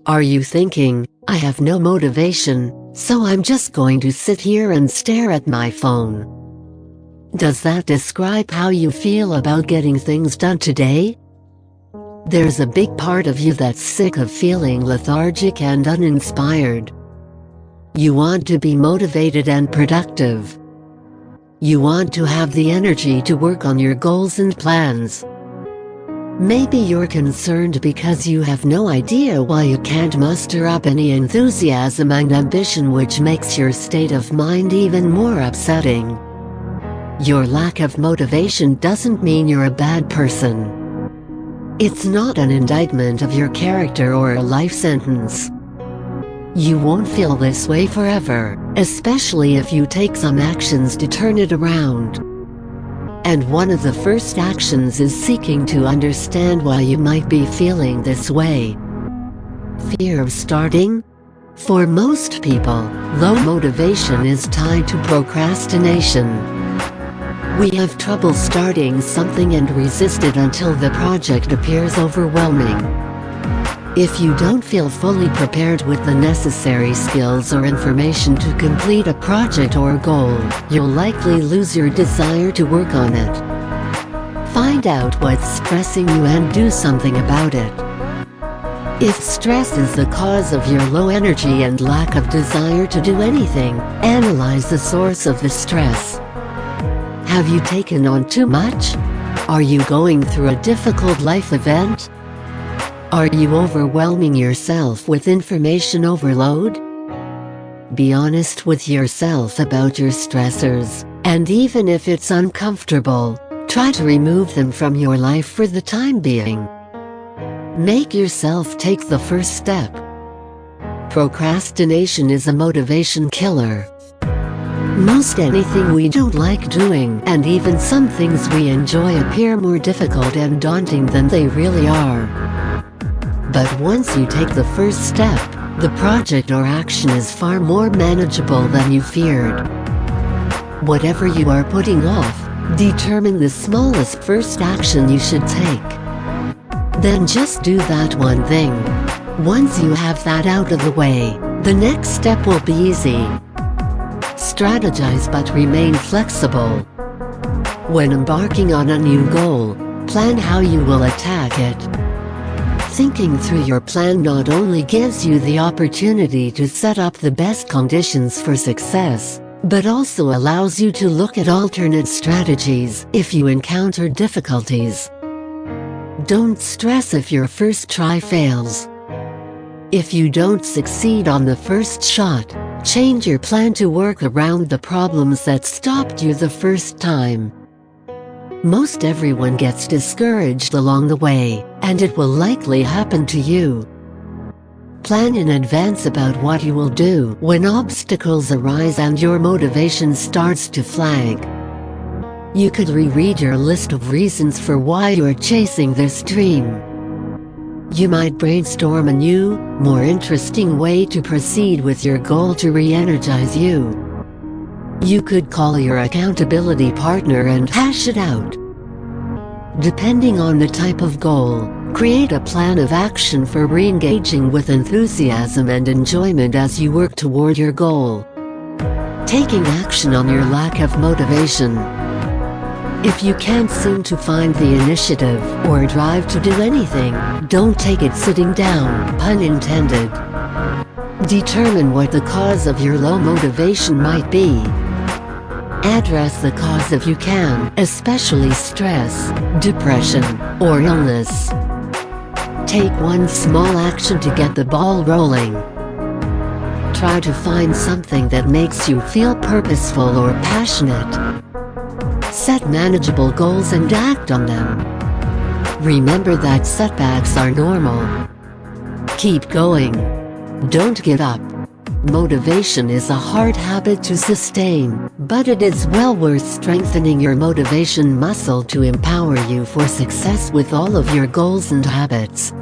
Are you thinking, I have no motivation, so I'm just going to sit here and stare at my phone? Does that describe how you feel about getting things done today? There's a big part of you that's sick of feeling lethargic and uninspired. You want to be motivated and productive. You want to have the energy to work on your goals and plans. Maybe you're concerned because you have no idea why you can't muster up any enthusiasm and ambition, which makes your state of mind even more upsetting. Your lack of motivation doesn't mean you're a bad person. It's not an indictment of your character or a life sentence. You won't feel this way forever, especially if you take some actions to turn it around. And one of the first actions is seeking to understand why you might be feeling this way. Fear of starting? For most people, low motivation is tied to procrastination. We have trouble starting something and resist it until the project appears overwhelming. If you don't feel fully prepared with the necessary skills or information to complete a project or goal, you'll likely lose your desire to work on it. Find out what's stressing you and do something about it. If stress is the cause of your low energy and lack of desire to do anything, analyze the source of the stress. Have you taken on too much? Are you going through a difficult life event? Are you overwhelming yourself with information overload? Be honest with yourself about your stressors, and even if it's uncomfortable, try to remove them from your life for the time being. Make yourself take the first step. Procrastination is a motivation killer. Most anything we don't like doing, and even some things we enjoy, appear more difficult and daunting than they really are. But once you take the first step, the project or action is far more manageable than you feared. Whatever you are putting off, determine the smallest first action you should take. Then just do that one thing. Once you have that out of the way, the next step will be easy. Strategize but remain flexible. When embarking on a new goal, plan how you will attack it. Thinking through your plan not only gives you the opportunity to set up the best conditions for success, but also allows you to look at alternate strategies if you encounter difficulties. Don't stress if your first try fails. If you don't succeed on the first shot, change your plan to work around the problems that stopped you the first time. Most everyone gets discouraged along the way, and it will likely happen to you. Plan in advance about what you will do when obstacles arise and your motivation starts to flag. You could reread your list of reasons for why you're chasing this dream. You might brainstorm a new, more interesting way to proceed with your goal to re-energize you. You could call your accountability partner and hash it out. Depending on the type of goal, create a plan of action for re-engaging with enthusiasm and enjoyment as you work toward your goal. Taking action on your lack of motivation. If you can't seem to find the initiative or drive to do anything, don't take it sitting down, pun intended. Determine what the cause of your low motivation might be. Address the cause if you can, especially stress, depression, or illness. Take one small action to get the ball rolling. Try to find something that makes you feel purposeful or passionate. Set manageable goals and act on them. Remember that setbacks are normal. Keep going. Don't give up. Motivation is a hard habit to sustain, but it is well worth strengthening your motivation muscle to empower you for success with all of your goals and habits.